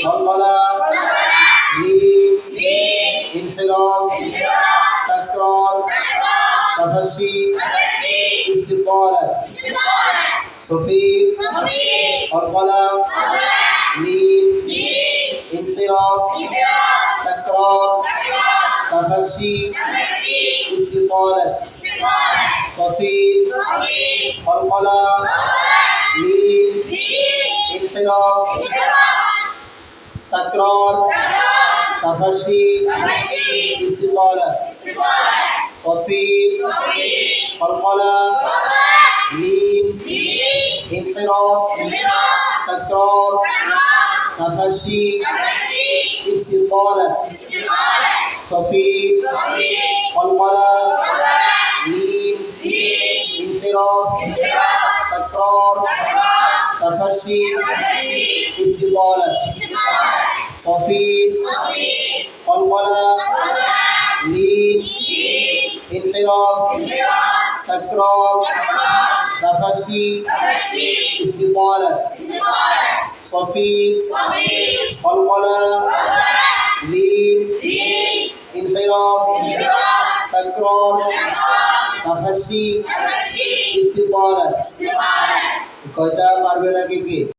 قلقلة انحراف تكرار تفشي استطالة صفير قلقلة انحراف تكرار تفشي استطالة صفير قلقلة انحراف تكرار تفشي استطالة صفير قلقلة انحراف تكرار تفشي استطالة صفير قلقلة انحراف تكرار تفشي استطالة صفير قلقلة انحراف تكرار تفشي استطالة صفير قلقلة انحراف تكرار تفشي استطالة কয়টা পারবে নাকি কি